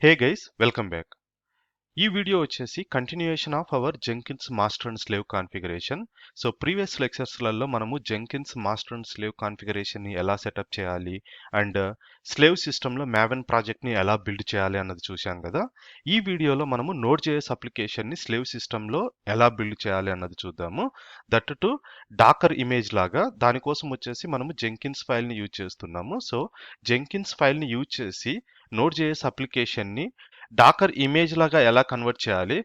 హే guys, welcome back. ఈ video వచ్చేసి continuation of our Jenkins master and slave configuration. So previous లెక్చర్స్లలో మనము Jenkins master and slave కాన్ఫిగరేషన్ని ఎలా సెటప్ చేయాలి అండ్ స్లేవ్ సిస్టంలో మ్యావెన్ ప్రాజెక్ట్ని ఎలా బిల్డ్ చేయాలి అన్నది చూశాం కదా. ఈ వీడియోలో మనము నోడ్ జేఎస్ అప్లికేషన్ని స్లేవ్ సిస్టంలో ఎలా బిల్డ్ చేయాలి అన్నది చూద్దాము. దట్ టు డాకర్ ఇమేజ్ లాగా. దానికోసం వచ్చేసి మనము జెంకిన్స్ ఫైల్ని యూజ్ చేస్తున్నాము. సో జెంకిన్స్ ఫైల్ని యూజ్ చేసి నోడ్ జేఎస్ అప్లికేషన్ని డాకర్ ఇమేజ్ లాగా ఎలా కన్వర్ట్ చేయాలి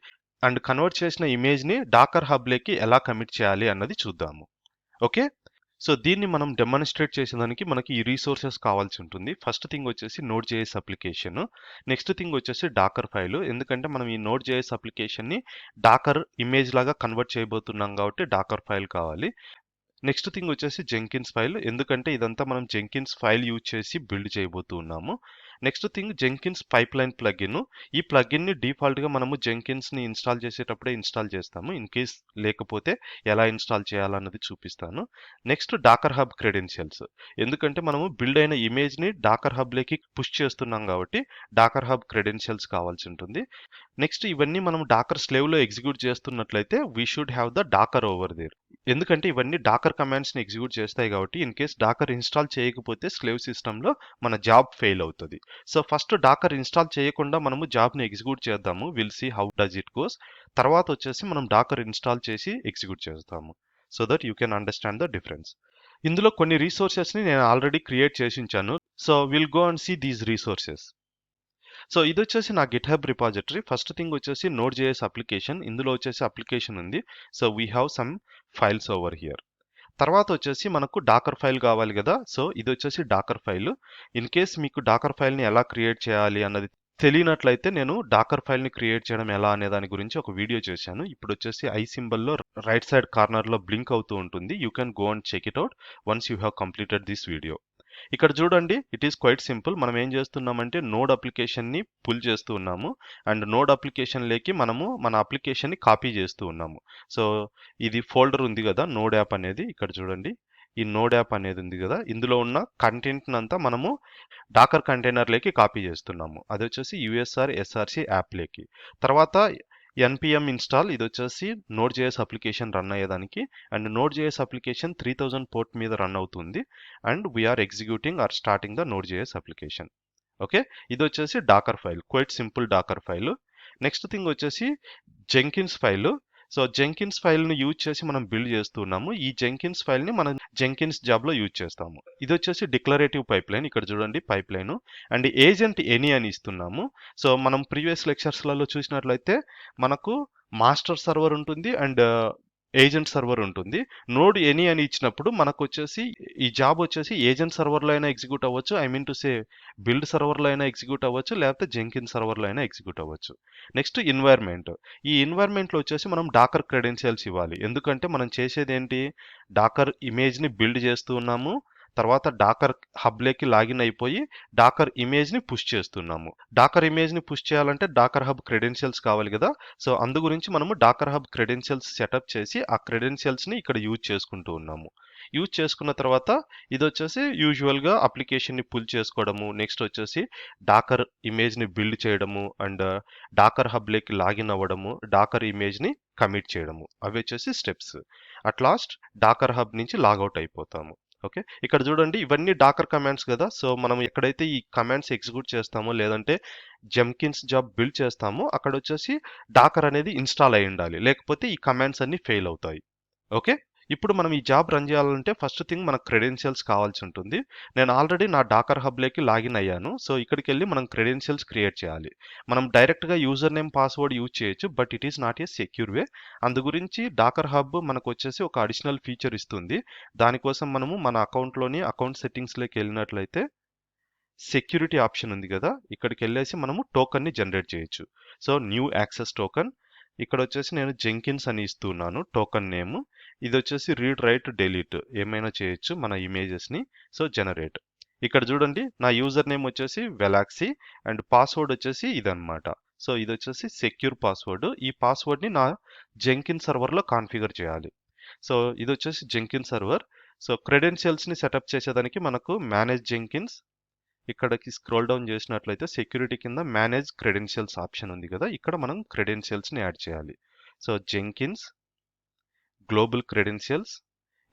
అండ్ కన్వర్ట్ చేసిన ఇమేజ్ ని డాకర్ హబ్ లోకి ఎలా కమిట్ చేయాలి అన్నది చూద్దాము. ఓకే, సో దీన్ని మనం డెమాన్స్ట్రేట్ చేసేదానికి మనకి ఈ రీసోర్సెస్ కావాల్సి ఉంటుంది. ఫస్ట్ థింగ్ వచ్చేసి node JS application, next thing వచ్చేసి డాకర్ ఫైల్. ఎందుకంటే మనం ఈ నోడ్ జేఎస్ అప్లికేషన్ ని డాకర్ ఇమేజ్ లాగా కన్వర్ట్ చేయబోతున్నాం కాబట్టి డాకర్ ఫైల్ కావాలి. నెక్స్ట్ థింగ్ వచ్చేసి జెంకిన్స్ ఫైల్, ఎందుకంటే ఇదంతా మనం జెంకిన్స్ ఫైల్ యూజ్ చేసి బిల్డ్ చేయబోతున్నాము. Next thing Jenkins pipeline plugin. ఈ ప్లగిన్ ని డిఫాల్ట్ గా మనము జెంకిన్స్ ని ఇన్స్టాల్ చేసేటప్పుడే ఇన్స్టాల్ చేస్తాము. ఇన్ కేస్ లేకపోతే ఎలా ఇన్స్టాల్ చేయాలన్నది చూపిస్తాను. నెక్స్ట్ డాకర్ హబ్ క్రెడెన్షియల్స్, ఎందుకంటే మనము బిల్డ్ అయిన ఇమేజ్ ని డాకర్ హబ్ లోకి పుష్ చేస్తున్నాం కాబట్టి డాకర్ హబ్ క్రెడెన్షియల్స్ కావాల్సి ఉంటుంది. నెక్స్ట్ ఇవన్నీ మనం డాకర్ స్లేవ్ లో ఎగ్జిక్యూట్ చేస్తున్నట్లయితే we should have the Docker over there, ఎందుకంటే ఇవన్నీ డాకర్ కమాండ్స్ ని ఎగ్జిక్యూట్ చేస్తాయి కాబట్టి ఇన్ కేస్ డాకర్ ఇన్స్టాల్ చేయకపోతే స్లేవ్ సిస్టమ్ లో మన జాబ్ ఫెయిల్ అవుతుంది. సో ఫస్ట్ డాకర్ ఇన్స్టాల్ చేయకుండా మనము జాబ్ ని ఎగ్జిక్యూట్ చేద్దాము. Will see how does it goes. తర్వాత వచ్చేసి మనం డాకర్ ఇన్స్టాల్ చేసి ఎగ్జిక్యూట్ చేస్తాము. So that you can understand the difference. ఇందులో కొన్ని రీసోర్సెస్ ని నేను ఆల్రెడీ క్రియేట్ చేసి ఉంచాను. So will go and see these resources. So ఇది వచ్చేసి నా గిట్హబ్ రిపాజిటరీ. ఫస్ట్ థింగ్ వచ్చేసి నోడ్ జేఎస్ అప్లికేషన్. ఇందులో వచ్చేసి అప్లికేషన్ ఉంది. So we have some files over here. తర్వాత వచ్చేసి మనకు డాకర్ ఫైల్ కావాలి కదా. సో ఇది వచ్చేసి డాకర్ ఫైల్. ఇన్ కేస్ మీకు డాకర్ ఫైల్ ని ఎలా క్రియేట్ చేయాలి అన్నది తెలియనట్లయితే నేను డాకర్ ఫైల్ ని క్రియేట్ చేయడం ఎలా అనే దాని గురించి ఒక వీడియో చేశాను. ఇప్పుడు వచ్చేసి ఐ సింబల్ లో రైట్ సైడ్ కార్నర్ లో బ్లింక్ అవుతూ ఉంటుంది. You can go and check it out once you have completed this video. ఇక్కడ చూడండి, ఇట్ ఈస్ క్వైట్ సింపుల్. మనం ఏం చేస్తున్నామంటే నోడ్ అప్లికేషన్ ని పుల్ చేస్తూ ఉన్నాము అండ్ నోడ్ అప్లికేషన్ లేకి మనము మన అప్లికేషన్ ని కాపీ చేస్తూ ఉన్నాము. సో ఇది ఫోల్డర్ ఉంది కదా నోడ్ యాప్ అనేది, ఇక్కడ చూడండి ఈ నోడ్ యాప్ అనేది ఉంది కదా, ఇందులో ఉన్న కంటెంట్ అంతా మనము డాకర్ కంటైనర్ లేకి కాపీ చేస్తున్నాము. అది వచ్చేసి యూఎస్ఆర్ ఎస్ఆర్సి యాప్ లేకి. తర్వాత npm ఇన్స్టాల్, ఇది వచ్చేసి నోడ్ జేఎస్ అప్లికేషన్ రన్ అయ్యేదానికి and node JS application 3000 port మీద రన్ అవుతుంది and we're executing or starting the node JS application. Okay, ఇది వచ్చేసి Docker file, quite simple Docker file. Next thing వచ్చేసి Jenkins file. So Jenkins file ని use చేసి మనం build చేస్తున్నాము. ఈ జెంకిన్స్ ఫైల్ ని మనం జెంకిన్స్ జాబ్ లో యూజ్ చేస్తాము. ఇది వచ్చేసి డిక్లరేటివ్ పైప్ లైన్, ఇక్కడ చూడండి pipe line and agent any అని ఇస్తున్నాము. సో మనం ప్రీవియస్ లెక్చర్స్లలో చూసినట్లయితే మనకు మాస్టర్ సర్వర్ ఉంటుంది అండ్ ఏజెంట్ సర్వర్ ఉంటుంది. నోడ్ ఎనీ అని ఇచ్చినప్పుడు మనకు వచ్చేసి ఈ జాబ్ వచ్చేసి ఏజెంట్ సర్వర్ లో అయినా ఎగ్జిక్యూట్ అవ్వచ్చు, I mean to say build server లో అయినా ఎగ్జిక్యూట్ అవ్వచ్చు, లేకపోతే జెంకిన్ సర్వర్ లో అయినా ఎగ్జిక్యూట్ అవ్వచ్చు. Next environment. ఈ ఎన్వైర్న్మెంట్ లో వచ్చేసి మనం డాకర్ క్రెడెన్షియల్స్ ఇవ్వాలి, ఎందుకంటే మనం చేసేది ఏంటి, డాకర్ ఇమేజ్ ని బిల్డ్ చేస్తూ ఉన్నాము, తర్వాత డాకర్ హబ్ లేకి లాగిన్ అయిపోయి డాకర్ ఇమేజ్ ని పుష్ చేస్తున్నాము. డాకర్ ఇమేజ్ ని పుష్ చేయాలంటే డాకర్ హబ్ క్రెడెన్షియల్స్ కావాలి కదా. సో అందు గురించి మనము డాకర్ హబ్ క్రెడెన్షియల్స్ సెటప్ చేసి ఆ క్రెడెన్షియల్స్ ని ఇక్కడ యూజ్ చేసుకుంటూ ఉన్నాము. యూజ్ చేసుకున్న తర్వాత ఇది వచ్చేసి యూజువల్ గా అప్లికేషన్ ని పుల్ చేసుకోవడము, నెక్స్ట్ వచ్చేసి డాకర్ ఇమేజ్ ని బిల్డ్ చేయడము అండ్ డాకర్ హబ్ లేకి లాగిన్ అవ్వడము, డాకర్ ఇమేజ్ ని కమిట్ చేయడము, అవి వచ్చేసి steps. At last Docker hub నుంచి లాగౌట్ అయిపోతాము. ఓకే, ఇక్కడ చూడండి ఇవన్నీ డాకర్ కమాండ్స్ కదా. సో మనం ఎక్కడైతే ఈ కమాండ్స్ ఎగ్జిక్యూట్ చేస్తామో లేదంటే జెంకిన్స్ జాబ్ బిల్డ్ చేస్తామో అక్కడ వచ్చేసి డాకర్ అనేది ఇన్స్టాల్ అయి ఉండాలి, లేకపోతే ఈ కమాండ్స్ అన్ని ఫెయిల్ అవుతాయి. ఓకే, ఇప్పుడు మనం ఈ జాబ్ రన్ చేయాలంటే ఫస్ట్ థింగ్ మనకు క్రెడెన్షియల్స్ కావాల్సి ఉంటుంది. నేను ఆల్రెడీ నా డాకర్ హబ్ లోకి లాగిన్ అయ్యాను. సో ఇక్కడికి వెళ్ళి మనం క్రెడెన్షియల్స్ క్రియేట్ చేయాలి. మనం డైరెక్ట్ గా యూజర్ నేమ్ పాస్వర్డ్ యూజ్ చేయొచ్చు, but it is not a secure way. అందు గురించి డాకర్ హబ్ మనకు వచ్చేసి ఒక అడిషనల్ ఫీచర్ ఇస్తుంది. దానికోసం మనము మన అకౌంట్లోని అకౌంట్ సెట్టింగ్స్ లోకి వెళ్ళినట్లయితే సెక్యూరిటీ ఆప్షన్ ఉంది కదా, ఇక్కడికి వెళ్ళేసి మనము టోకన్ ని జనరేట్ చేయొచ్చు. సో న్యూ యాక్సెస్ టోకన్, ఇక్కడ వచ్చేసి నేను జెంకిన్స్ అని ఇస్తున్నాను టోకన్ నేమ్. ఇది వచ్చేసి రీడ్ రైట్ డెలీట్ ఏమైనా చేయొచ్చు మన ఇమేజెస్ ని. సో జనరేట్, ఇక్కడ చూడండి నా యూజర్ నేమ్ వచ్చేసి వెలాక్సీ అండ్ పాస్వర్డ్ వచ్చేసి ఇదన్నమాట. సో ఇది వచ్చేసి సెక్యూర్ పాస్వర్డ్. ఈ పాస్వర్డ్ ని నా జెంకిన్ సర్వర్ లో కాన్ఫిగర్ చేయాలి. సో ఇది వచ్చేసి జెంకిన్ సర్వర్. సో క్రెడెన్షియల్స్ ని సెటప్ చేసేదానికి మనకు మేనేజ్ జెంకిన్స్ ఇక్కడికి స్క్రోల్ డౌన్ చేసినట్లయితే సెక్యూరిటీ కింద మేనేజ్ క్రెడెన్షియల్స్ ఆప్షన్ ఉంది కదా, ఇక్కడ మనం క్రెడెన్షియల్స్ని యాడ్ చేయాలి. సో జెంకిన్స్ గ్లోబల్ క్రెడెన్షియల్స్,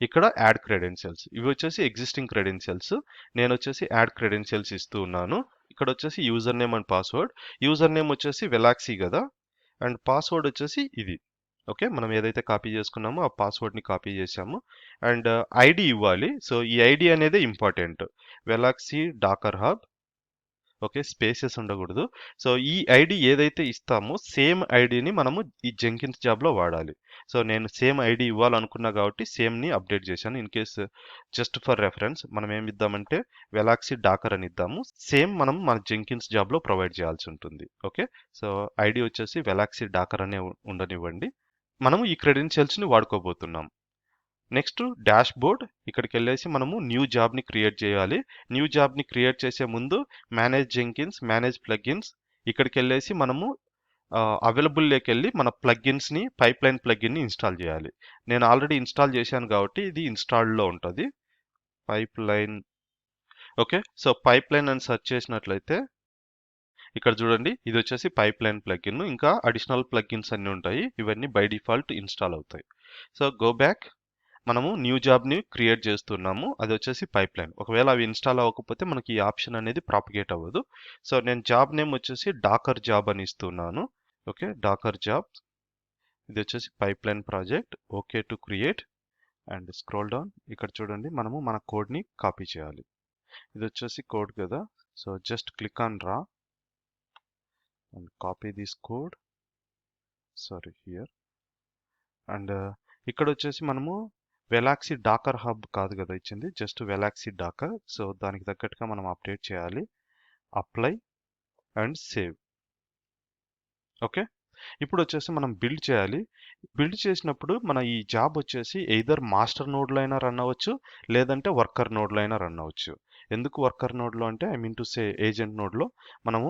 ఇక్కడ యాడ్ క్రెడెన్షియల్స్, ఇవి వచ్చేసి ఎగ్జిస్టింగ్ క్రెడెన్షియల్స్. నేను వచ్చేసి యాడ్ క్రెడెన్షియల్స్ ఇస్తూ ఉన్నాను. ఇక్కడ వచ్చేసి user name and password. User name వచ్చేసి వెలాక్సీ కదా, అండ్ పాస్వర్డ్ వచ్చేసి ఇది. ఓకే, మనం ఏదైతే కాపీ చేసుకున్నామో ఆ పాస్వర్డ్ని కాపీ చేసాము. అండ్ ఐడి ఇవ్వాలి. సో ఈ ఐడి అనేది ఇంపార్టెంట్. వెలాక్సీ డాకర్ హబ్. ఓకే, స్పేసెస్ ఉండకూడదు. సో ఈ ఐడి ఏదైతే ఇస్తామో సేమ్ ఐడిని మనము ఈ జెంకిన్స్ జాబ్లో వాడాలి. సో నేను సేమ్ ఐడి ఇవ్వాలనుకున్నా కాబట్టి సేమ్ని అప్డేట్ చేశాను. In case just for reference మనం ఏమి ఇద్దామంటే వెలాక్సీ డాకర్ అని ఇద్దాము. సేమ్ మనం మన జెంకిన్స్ జాబ్లో ప్రొవైడ్ చేయాల్సి ఉంటుంది. ఓకే, సో ఐడి వచ్చేసి వెలాక్సీ డాకర్ అనే ఉండనివ్వండి. మనము ఈ క్రెడెన్షియల్స్ని వాడుకోబోతున్నాం. నెక్స్ట్ డాష్ బోర్డ్, ఇక్కడికి వెళ్ళేసి మనము న్యూ జాబ్ని క్రియేట్ చేయాలి. న్యూ జాబ్ని క్రియేట్ చేసే ముందు మేనేజ్ జెంకిన్స్, మేనేజ్ ప్లగిన్స్, ఇక్కడికి వెళ్ళేసి మనము అవైలబుల్లోకి వెళ్ళి మన ప్లగిన్స్ని పైప్లైన్ ప్లగిన్ని ఇన్స్టాల్ చేయాలి. నేను ఆల్రెడీ ఇన్స్టాల్ చేశాను కాబట్టి ఇది ఇన్స్టాల్డ్లో ఉంటుంది. పైప్లైన్. ఓకే, సో పైప్లైన్ అని సెర్చ్ చేసినట్లయితే ఇక్కడ చూడండి, ఇది వచ్చేసి పైప్లైన్ ప్లగిన్. ఇంకా అడిషనల్ ప్లగిన్స్ అన్నీ ఉంటాయి, ఇవన్నీ బై డిఫాల్ట్ ఇన్స్టాల్ అవుతాయి. సో గో బ్యాక్, మనము న్యూ జాబ్ని క్రియేట్ చేస్తున్నాము, అది వచ్చేసి పైప్లైన్. ఒకవేళ అవి ఇన్స్టాల్ అవ్వకపోతే మనకి ఈ ఆప్షన్ అనేది ప్రాపగేట్ అవ్వదు. సో నేను జాబ్ నేమ్ వచ్చేసి డాకర్ జాబ్ అని ఇస్తున్నాను. ఓకే, డాకర్ జాబ్, ఇది వచ్చేసి pipeline project. Okay to create and scroll down. ఇక్కడ చూడండి, మనము మన కోడ్ని కాపీ చేయాలి. ఇది వచ్చేసి కోడ్ కదా, సో జస్ట్ క్లిక్ ఆన్ రా and copy this code, sorry here, and ఇక్కడ వచ్చేసి మనము వెలాక్సీ డాకర్ హబ్ కాదు కదా ఇచ్చింది, జస్ట్ వెలాక్సీ డాకర్. సో దానికి తగ్గట్టుగా మనం అప్డేట్ చేయాలి. Apply and save. ఓకే, ఇప్పుడు వచ్చేసి మనం బిల్డ్ చేయాలి. బిల్డ్ చేసినప్పుడు మన ఈ జాబ్ వచ్చేసి ఎయిదర్ మాస్టర్ నోడ్లో అయినా రన్ అవ్వచ్చు, లేదంటే వర్కర్ నోడ్లో అయినా రన్ అవ్వచ్చు. ఎందుకు వర్కర్ నోడ్లో అంటే I mean to say agent నోడ్లో మనము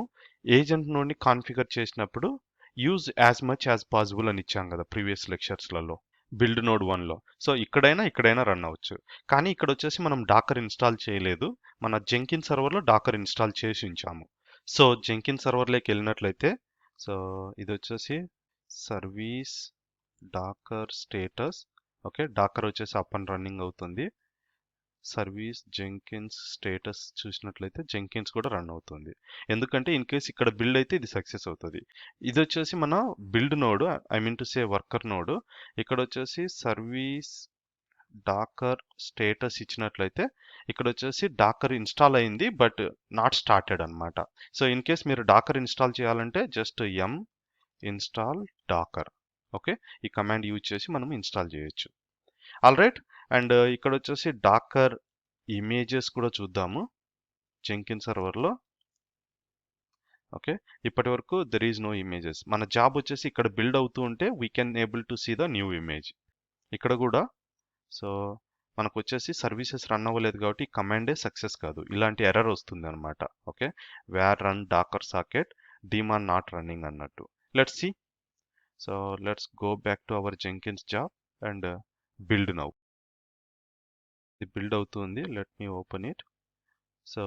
ఏజెంట్ నోడ్ని కాన్ఫిగర్ చేసినప్పుడు use as much as possible అని ఇచ్చాం కదా ప్రీవియస్ లెక్చర్స్లలో బిల్డ్ నోడ్ 1లో. సో ఇక్కడైనా రన్ అవ్వచ్చు. కానీ ఇక్కడ వచ్చేసి మనం డాకర్ ఇన్స్టాల్ చేయలేదు, మన జెంకిన్ సర్వర్లో డాకర్ ఇన్స్టాల్ చేసి ఉంచాము. సో జెంకిన్ సర్వర్లోకి వెళ్ళినట్లయితే, సో ఇది వచ్చేసి service Docker status. Okay, Docker వచ్చేసి అప్ అండ్ రన్నింగ్ అవుతుంది. సర్వీస్ జెంకిన్స్ స్టేటస్ చూసినట్లయితే జెంకిన్స్ కూడా రన్ అవుతుంది. ఎందుకంటే ఇన్ కేస్ ఇక్కడ బిల్డ్ అయితే ఇది సక్సెస్ అవుతుంది. ఇది వచ్చేసి మన build node, I mean to say worker node. ఇక్కడ వచ్చేసి సర్వీస్ డాకర్ స్టేటస్ ఇచ్చినట్లయితే ఇక్కడ వచ్చేసి డాకర్ ఇన్స్టాల్ అయింది బట్ నాట్ స్టార్టెడ్ అనమాట. సో ఇన్ కేస్ మీరు డాకర్ ఇన్స్టాల్ చేయాలంటే just yum install Docker. Okay, ఈ కమాండ్ యూజ్ చేసి మనం ఇన్స్టాల్ చేయొచ్చు. ఆల్ రైట్, అండ్ ఇక్కడ వచ్చేసి డాకర్ ఇమేజెస్ కూడా చూద్దాము జెంకిన్ సర్వర్లో. ఓకే, ఇప్పటి వరకు దెర్ ఈజ్ నో ఇమేజెస్. మన జాబ్ వచ్చేసి ఇక్కడ బిల్డ్ అవుతూ ఉంటే we can able to see the new image. ఇక్కడ కూడా సో మనకు వచ్చేసి సర్వీసెస్ రన్ అవ్వలేదు కాబట్టి కమాండే సక్సెస్ కాదు, ఇలాంటి ఎర్రర్ వస్తుంది అనమాట. ఓకే, వేర్ run Docker socket daemon not running అన్నట్టు. Let's see. So let's go back to our Jenkins job and build now. ఇది బిల్డ్ అవుతుంది, let me open it. So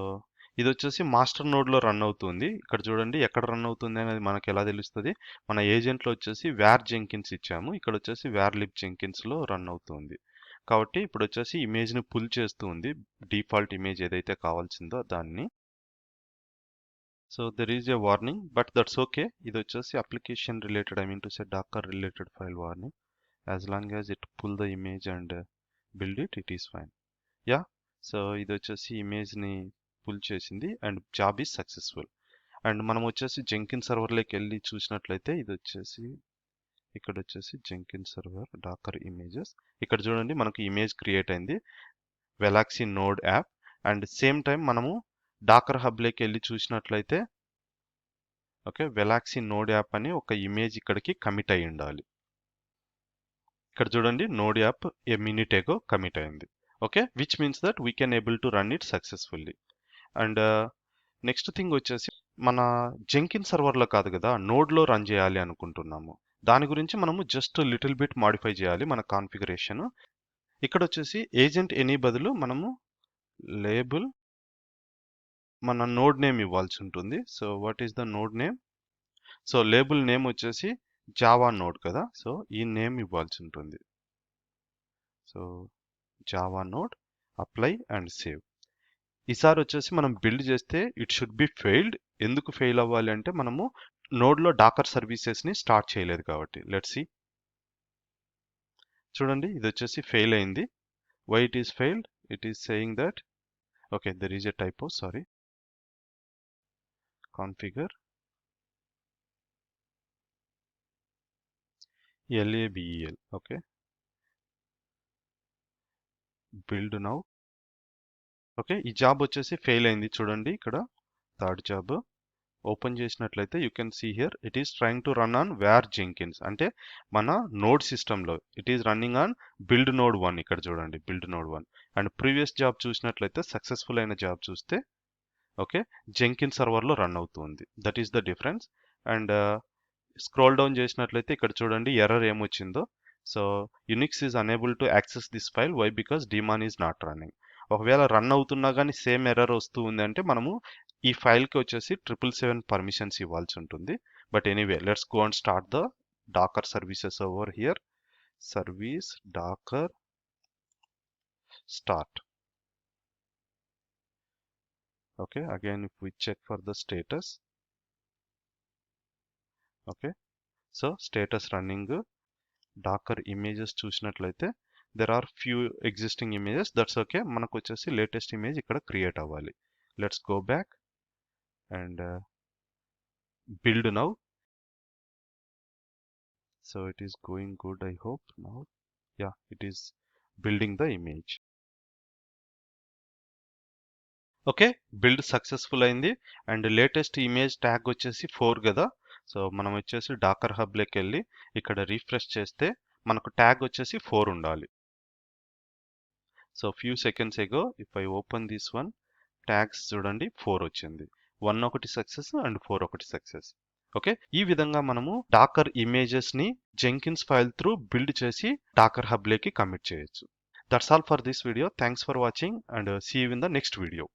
ఇది వచ్చేసి మాస్టర్ నోడ్లో రన్ అవుతుంది. ఇక్కడ చూడండి ఎక్కడ రన్ అవుతుంది అనేది మనకి ఎలా తెలుస్తుంది. మన ఏజెంట్లో వచ్చేసి వేర్ జెంకిన్స్ ఇచ్చాము, ఇక్కడ వచ్చేసి వేర్ లిబ్ జెంకిన్స్లో రన్ అవుతుంది. కాబట్టి ఇప్పుడు వచ్చేసి ఇమేజ్ని పుల్ చేస్తూ ఉంది, డిఫాల్ట్ ఇమేజ్ ఏదైతే కావాల్సిందో దాన్ని. So there is a warning but that's okay. ఇది వచ్చేసి application related, I mean to say Docker related file warning. As long as it pull the image and build it, it is fine. Yeah, so ఇది వచ్చేసి ఇమేజ్ని pull చేసింది and job is successful. And మనం వచ్చేసి జెంకిన్ సర్వర్లోకి వెళ్ళి చూసినట్లయితే ఇది వచ్చేసి ఇక్కడ వచ్చేసి జెంకిన్ సర్వర్ డాకర్ ఇమేజెస్. ఇక్కడ చూడండి మనకు ఇమేజ్ క్రియేట్ అయింది, వెలాక్సీ node app. And same time మనము డాకర్ హబ్లోకి వెళ్ళి చూసినట్లయితే ఓకే, వెలాక్సీ నోడ్ యాప్ అని ఒక ఇమేజ్ ఇక్కడికి కమిట్ అయి ఉండాలి. ఇక్కడ చూడండి node app a minute ago commit అయింది. Okay, which means that we can able to run it successfully. And next thing వచ్చేసి మన జెంకిన్ సర్వర్లో కాదు కదా నోడ్లో రన్ చేయాలి అనుకుంటున్నాము. దాని గురించి మనము జస్ట్ లిటిల్ బిట్ మాడిఫై చేయాలి మన కాన్ఫిగరేషన్. ఇక్కడ వచ్చేసి ఏజెంట్ ఎనీ బదులు మనము లేబుల్ మన నోడ్ నేమ్ ఇవ్వాల్సి ఉంటుంది. So what is the node name? So label name వచ్చేసి జావా నోడ్ కదా, సో ఈ నేమ్ ఇవ్వాల్సి ఉంటుంది. So Java node, apply and save. ఈసారి వచ్చేసి మనం బిల్డ్ చేస్తే ఇట్ షుడ్ బి ఫెయిల్డ్. ఎందుకు ఫెయిల్ అవ్వాలి అంటే మనము నోడ్లో డాకర్ సర్వీసెస్ని స్టార్ట్ చేయలేదు కాబట్టి. Let's see. చూడండి ఇది వచ్చేసి ఫెయిల్ అయింది. Why it is failed? It is saying that okay there is a typo, sorry. Configure LABEL, okay. Build now. Okay, ఈ జాబ్ వచ్చేసి ఫెయిల్ అయింది. చూడండి ఇక్కడ థర్డ్ జాబ్ ఓపెన్ చేసినట్లయితే you can see here it is trying to run on where Jenkins, అంటే మన node సిస్టంలో it is running on build node 1. ఇక్కడ చూడండి build node 1. And previous job చూసినట్లయితే సక్సెస్ఫుల్ అయిన జాబ్ చూస్తే ఓకే జెంకిన్ సర్వర్లో రన్ అవుతుంది. That is the difference. And scroll down చేసినట్లయితే ఇక్కడ చూడండి ఎర్రర్ ఏమొచ్చిందో. So Unix is unable to access this file, why? Because daemon is not running. ఒకవేళ రన్ అవుతున్నా కానీ సేమ్ ఎర్రర్ వస్తూ ఉంది అంటే మనము ఈ ఫైల్కి వచ్చేసి 777 పర్మిషన్స్ ఇవ్వాల్సి ఉంటుంది. But anyway let's go and start the Docker services over here. Service Docker start. Okay, again if we check for the status, okay, so status running. Docker images చూసినట్లయితే there are few existing images, that's okay. మనకు వచ్చేసి latest image ఇక్కడ create అవ్వాలి. Let's go back and build now. So it is going good, I hope. Now ya it is building the image. Okay, build successful అయింది. And latest image tag వచ్చేసి 4 కదా. So మనం వచ్చేసి Dakar హబ్లోకి వెళ్ళి ఇక్కడ రీఫ్రెష్ చేస్తే మనకు ట్యాగ్ వచ్చేసి 4 ఉండాలి. So few seconds ago if I open this one, tags చూడండి 4 వచ్చింది. 1 ఒకటి సక్సెస్ అండ్ 4 ఒకటి సక్సెస్. ఓకే, ఈ విధంగా మనము డాకర్ ఇమేజెస్ ని జెంకిన్స్ ఫైల్ త్రూ బిల్డ్ చేసి డాకర్ హబ్లోకి కమిట్ చేయొచ్చు. That's all for this video. Thanks for watching and see you in the next video.